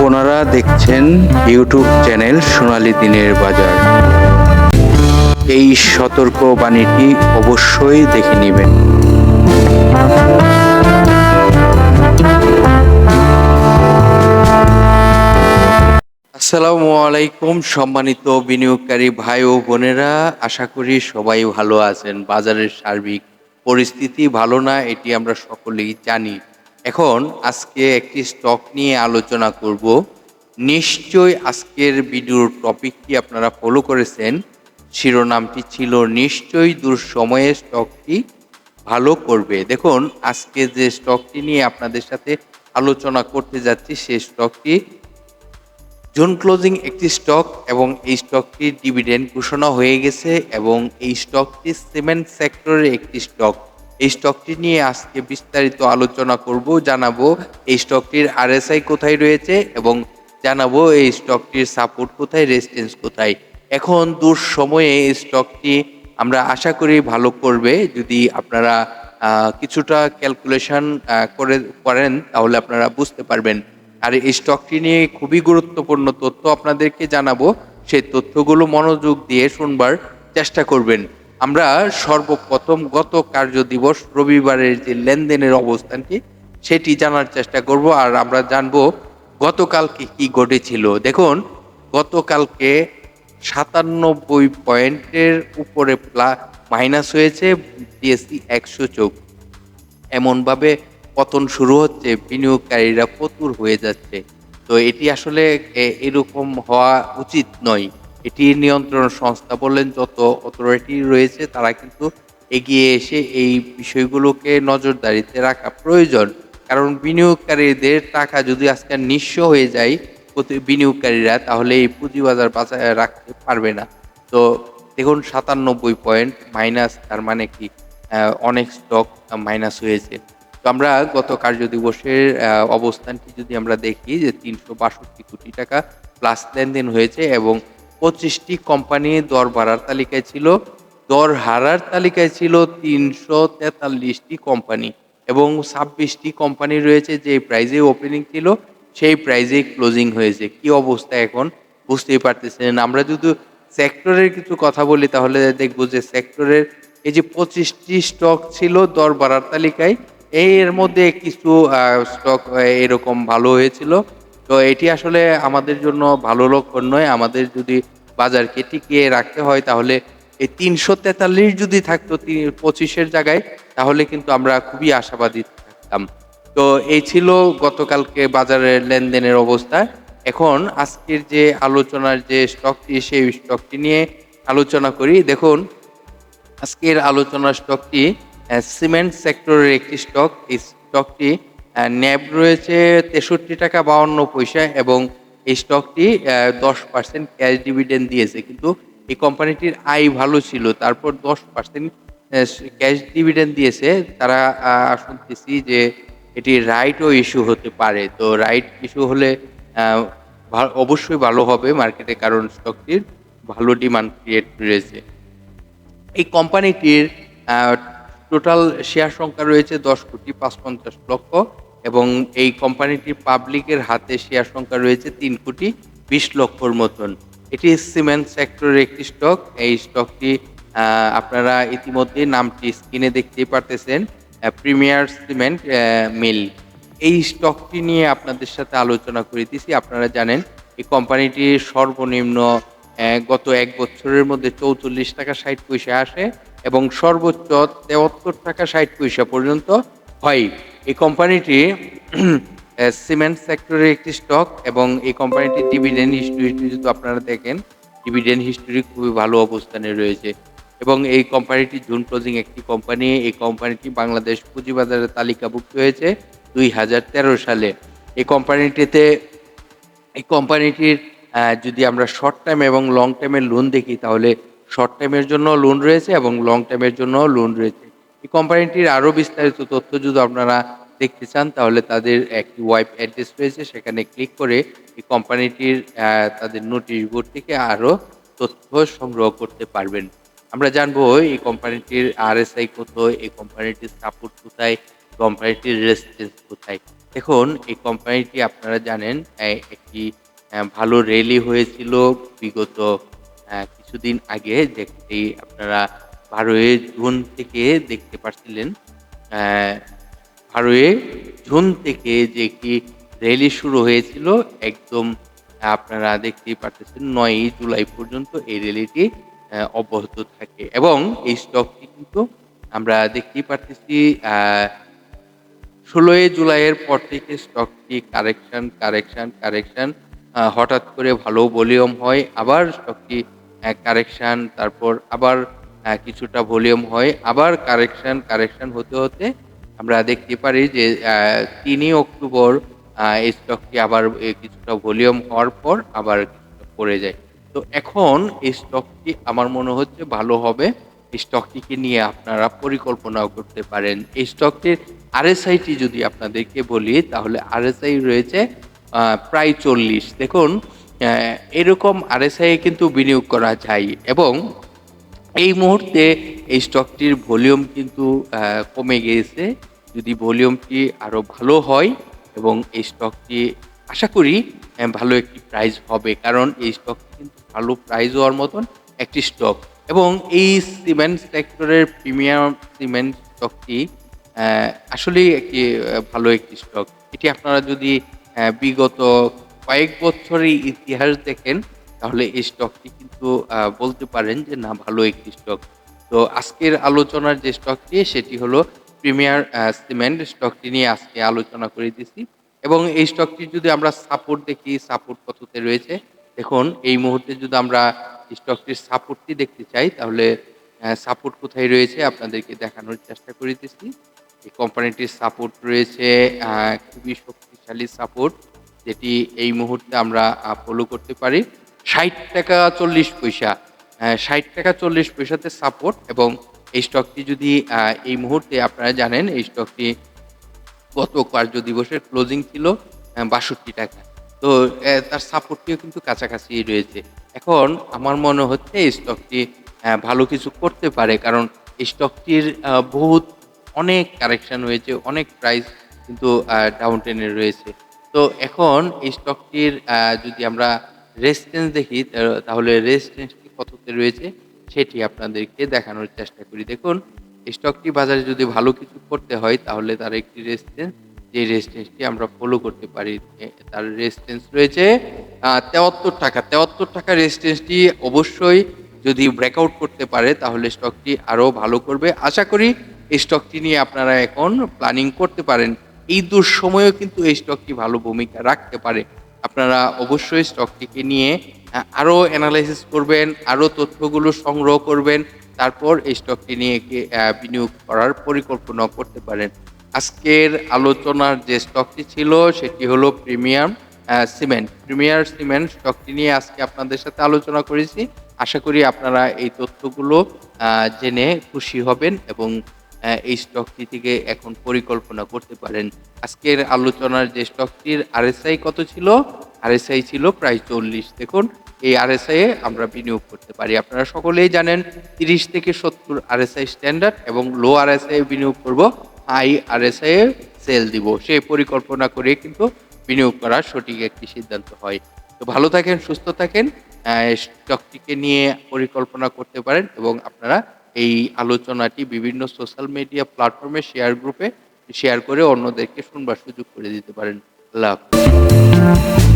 আপনারা দেখছেন YouTube channel সোনালী দিনের বাজার। এই সতর্ক বাণীটি অবশ্যই দেখে নেবেন। আসসালামু আলাইকুম সম্মানিত বিনিয়োগকারী ভাই ও বোনেরা, আশা করি সবাই ভালো আছেন। বাজারের সার্বিক পরিস্থিতি ভালো না, এটি আমরা সকলেই জানি। এখন আজকে একটি স্টক নিয়ে আলোচনা করব। নিশ্চয়ই আজকের ভিডিওর টপিকটি আপনারা ফলো করেছেন। শিরোনামটি ছিল নিশ্চয়ই দুঃসময়ে স্টকটি ভালো করবে। দেখুন, আজকে যে স্টকটি নিয়ে আপনাদের সাথে আলোচনা করতে যাচ্ছি সেই স্টকটি জুন ক্লোজিং একটি স্টক এবং এই স্টকটির ডিভিডেন্ড ঘোষণা হয়ে গেছে এবং এই স্টকটি সিমেন্ট সেক্টরের একটি স্টক। এই স্টকটি নিয়ে আজকে বিস্তারিত আলোচনা করব, জানাবো এই স্টকটির আরএসআই কোথায় রয়েছে এবং জানাবো এই স্টকটির সাপোর্ট কোথায়, রেজিস্ট্যান্স কোথায়। এখন দুঃসময়ে এই স্টকটি আমরা আশা করি ভালো করবে। যদি আপনারা কিছুটা ক্যালকুলেশন করেন তাহলে আপনারা বুঝতে পারবেন। আর এই স্টকটি নিয়ে খুবই গুরুত্বপূর্ণ তথ্য আপনাদেরকে জানাবো, সেই তথ্যগুলো মনোযোগ দিয়ে শুনবার চেষ্টা করবেন। আমরা সর্বপ্রথম গত কার্য দিবস রবিবারের যে লেনদেনের অবস্থানটি সেটি জানার চেষ্টা করব, আর আমরা জানবো গতকালকে কি ঘটেছিল। দেখুন, গতকালকে 97 পয়েন্টের উপরে মাইনাস হয়েছে বিএসসি 100। এমনভাবে পতন শুরু হচ্ছে, বিনিয়োগকারীরা প্রচুর হয়ে যাচ্ছে। তো এটি আসলে এরকম হওয়া উচিত নয়। এটি নিয়ন্ত্রণ সংস্থা বললেন, যত অথরিটি রয়েছে তারা কিন্তু এগিয়ে এসে এই বিষয়গুলোকে নজরদারিতে রাখা প্রয়োজন। কারণ বিনিয়োগকারীদের টাকা যদি আজকে নিঃস্ব হয়ে যায় বিনিয়োগকারীরা, তাহলে এই পুঁজিবাজার বাঁচায় রাখতে পারবে না। তো দেখুন, 97 পয়েন্ট মাইনাস, তার মানে কি অনেক স্টক মাইনাস হয়েছে। তো আমরা গত কার্য দিবসের অবস্থানটি যদি আমরা দেখি, যে 362 কোটি টাকা প্লাস লেনদেন হয়েছে এবং 25টি কোম্পানি দর বাড়ার তালিকায় ছিল। দর হারার তালিকায় ছিল 343টি কোম্পানি এবং 26টি কোম্পানি রয়েছে যে প্রাইজে ওপেনিং ছিল সেই প্রাইজে ক্লোজিং হয়েছে। কি অবস্থা এখন বুঝতেই পারতেছেন। আমরা যদি সেক্টরের কিছু কথা বলি তাহলে দেখবো যে সেক্টরের এই যে 25টি স্টক ছিল দর বাড়ার তালিকায়, এর মধ্যে কিছু স্টক এরকম ভালো হয়েছিল। তো এটি আসলে আমাদের জন্য ভালো লক্ষণ নয়। আমাদের যদি বাজারকে টিকিয়ে রাখতে হয় তাহলে এই 343 যদি থাকতো 25-এর জায়গায়, তাহলে কিন্তু আমরা খুবই আশাবাদী থাকতাম। তো এই ছিল গতকালকে বাজারের লেনদেনের অবস্থা। এখন আজকের যে আলোচনার যে স্টকটি, সেই স্টকটি নিয়ে আলোচনা করি। দেখুন, আজকের আলোচনার স্টকটি সিমেন্ট সেক্টরের একটি স্টক। এই স্টকটি ন্যাব রয়েছে 63 টাকা 52 পয়সা এবং এই স্টকটি 10% ক্যাশ ডিভিডেন্ড দিয়েছে। কিন্তু এই কোম্পানিটির আয় ভালো ছিল, তারপর 10% ক্যাশ ডিভিডেন্ড দিয়েছে। তারা শুনতেছি যে এটি রাইটও ইস্যু হতে পারে। তো রাইট ইস্যু হলে অবশ্যই ভালো হবে মার্কেটে, কারণ স্টকটির ভালো ডিমান্ড ক্রিয়েট রয়েছে। এই কোম্পানিটির টোটাল শেয়ার সংখ্যা রয়েছে 10,55,00,000 এবং এই কোম্পানিটির পাবলিকের হাতে শেয়ার সংখ্যা রয়েছে 3,20,00,000 মতন। এটি সিমেন্ট সেক্টরের একটি স্টক। এই স্টকটি আপনারা ইতিমধ্যে নামটি স্ক্রিনে দেখতেই পারতেছেন, প্রিমিয়ার সিমেন্ট মিল। এই স্টকটি নিয়ে আপনাদের সাথে আলোচনা করিতেছি। আপনারা জানেন এই কোম্পানিটির সর্বনিম্ন গত 1 বছরের মধ্যে 44 টাকা 60 পয়সা আসে এবং সর্বোচ্চ 73 টাকা 60 পয়সা পর্যন্ত হয়। এই কোম্পানিটি সিমেন্ট সেক্টরের একটি স্টক এবং এই কোম্পানিটির ডিভিডেন্ড হিস্টরি যদি আপনারা দেখেন, ডিভিডেন্ড হিস্টরি খুবই ভালো অবস্থানে রয়েছে এবং এই কোম্পানিটি জুন ক্লোজিং একটি কোম্পানি। এই কোম্পানিটি বাংলাদেশ পুঁজিবাজারে তালিকাভুক্ত হয়েছে 2013 সালে। এই কোম্পানিটির যদি আমরা শর্ট টাইম এবং লং টাইমের লোন দেখি, তাহলে শর্ট টাইমের জন্য লোন রয়েছে এবং লং টাইমের জন্য লোন রয়েছে। এই কোম্পানিটির আরও বিস্তারিত তথ্য যদি আপনারা দেখতে চান, তাহলে তাদের একটি ওয়েব অ্যাড্রেস রয়েছে, সেখানে ক্লিক করে এই কোম্পানিটির তাদের নোটিশ বোর্ড থেকে আরও তথ্য সংগ্রহ করতে পারবেন। আমরা জানবো এই কোম্পানিটির আরএসআই কত, এই কোম্পানিটির সাপোর্ট কোথায়, কোম্পানিটির রেজিস্ট্যান্স কোথায়। দেখুন এই কোম্পানিটি আপনারা জানেন একটি ভালো র্যালি হয়েছিল বিগত কিছুদিন আগে, যেটি আপনারা ১২ই জুন থেকে দেখতে পাচ্ছিলেন। অ্যা ১২ই জুন থেকে যে একটি র্যালি শুরু হয়েছিল, একদম আপনারা দেখতেই পারতেছেন ৯ই জুলাই পর্যন্ত এই র্যালিটি অব্যাহত থাকে এবং এই স্টকটি কিন্তু আমরা দেখতেই পারতেছি ১৬ই জুলাইয়ের পর থেকে স্টকটি কারেকশন হঠাৎ করে ভালো ভলিউম হয়। আবার স্টকটি কারেকশন, তারপর আবার কিছুটা ভলিউম হয়। আবার কারেকশন হতে আমরা দেখতে পারি যে ৩ই অক্টোবর এই স্টকটি আবার কিছুটা ভলিউম হওয়ার পর আবার কিছুটা পড়ে যায়। তো এখন এই স্টকটি আমার মনে হচ্ছে ভালো হবে। এই স্টকটিকে নিয়ে আপনারা পরিকল্পনাও করতে পারেন। এই স্টকটির RSI টি যদি আপনাদেরকে বলি, তাহলে RSI রয়েছে প্রায় ৪০। দেখুন অ্যা এরকম RSI এ কিন্তু বিনিয়োগ করা যায় এবং এই মুহূর্তে এই স্টকটির ভলিউম কিন্তু কমে গিয়েছে। যদি ভলিউমটি আরো ভালো হয় এবং এই স্টকটি আশা করি ভালো একটি প্রাইস হবে। কারণ এই স্টকটি কিন্তু ভালো প্রাইস হওয়ার মতন একটি স্টক এবং এই সিমেন্ট সেক্টরের প্রিমিয়াম সিমেন্ট স্টকটি অ্যা আসলেই একটি ভালো একটি স্টক। এটি আপনারা যদি বিগত কয়েক বছরের ইতিহাস দেখেন, তাহলে এই স্টকটি কিন্তু বলতে পারেন যে না, ভালো একটি স্টক। তো আজকের আলোচনার যে স্টকটি সেটি হলো প্রিমিয়ার সিমেন্ট স্টকটি নিয়ে আজকে আলোচনা করে দিছি এবং এই স্টকটির যদি আমরা সাপোর্ট দেখি, সাপোর্ট কততে রয়েছে? দেখুন এই মুহূর্তে যদি আমরা স্টকটির সাপোর্টটি দেখতে চাই, তাহলে সাপোর্ট কোথায় রয়েছে আপনাদেরকে দেখানোর চেষ্টা করিতেছি। এই কোম্পানিটির সাপোর্ট রয়েছে খুবই শক্তিশালী সাপোর্ট, যেটি এই মুহূর্তে আমরা ফলো করতে পারি। ৳৬০.৪০, ৳৬০.৪০ সাপোর্ট এবং এই স্টকটি যদি এই মুহূর্তে আপনারা জানেন এই স্টকটি গত কার্য দিবসের ক্লোজিং ছিল ৳৬২। তো তার সাপোর্টটিও কিন্তু কাছাকাছি রয়েছে। এখন আমার মনে হচ্ছে এই স্টকটি ভালো কিছু করতে পারে। কারণ এই স্টকটির অনেক কারেকশন হয়েছে, অনেক প্রাইস কিন্তু ডাউন ট্রেন্ডে রয়েছে। তো এখন এই স্টকটির যদি আমরা রেজিস্ট্যান্স দেখি, তাহলে রেজিস্ট্যান্সটি কততে রয়েছে সেটি আপনাদেরকে দেখানোর চেষ্টা করি। দেখুন স্টকটি বাজারে যদি ভালো কিছু করতে হয়, তাহলে তার একটি রেজিস্ট্যান্স, যে রেজিস্ট্যান্সটি আমরা ফলো করতে পারি। তার রেজিস্ট্যান্স রয়েছে ৳৭৩। ৳৭৩ রেজিস্ট্যান্সটি অবশ্যই যদি ব্রেকআউট করতে পারে, তাহলে স্টকটি আরো ভালো করবে। আশা করি এই স্টকটি নিয়ে আপনারা এখন প্ল্যানিং করতে পারেন। ঈদের সময়ও কিন্তু এই স্টকটি ভালো ভূমিকা রাখতে পারে। আপনারা অবশ্যই স্টকটিকে নিয়ে আরো এনালাইসিস করবেন, আরো তথ্যগুলো সংগ্রহ করবেন। তারপর এই স্টকটি নিয়ে বিনিয়োগ করার পরিকল্পনা করতে পারেন। আজকের আলোচনার যে স্টকটি ছিল সেটি হলো প্রিমিয়াম সিমেন্ট। প্রিমিয়ার সিমেন্ট স্টকটি নিয়ে আজকে আপনাদের সাথে আলোচনা করেছি। আশা করি আপনারা এই তথ্যগুলো জেনে খুশি হবেন এবং এই স্টকটি থেকে এখন পরিকল্পনা করতে পারেন। আজকের আলোচনার যে স্টকটির RSI কত ছিল? RSI ছিল প্রায় ৪০। দেখুন এই RSI এ আমরা বিনিয়োগ করতে পারি। আপনারা সকলেই জানেন ৩০ থেকে ৭০ RSI স্ট্যান্ডার্ড এবং লো RSI এ বিনিয়োগ করব, হাই RSI এ সেল দিব। সেই পরিকল্পনা করে কিন্তু বিনিয়োগ করা সঠিক একটি সিদ্ধান্ত হয়। তো ভালো থাকেন, সুস্থ থাকেন। স্টকটিকে নিয়ে পরিকল্পনা করতে পারেন এবং আপনারা এই আলোচনাটি বিভিন্ন সোশ্যাল মিডিয়া প্ল্যাটফর্মে শেয়ার করে অন্যদেরকে শুনবার সুযোগ করে দিতে পারেন। আল্লাহ হাফেজ।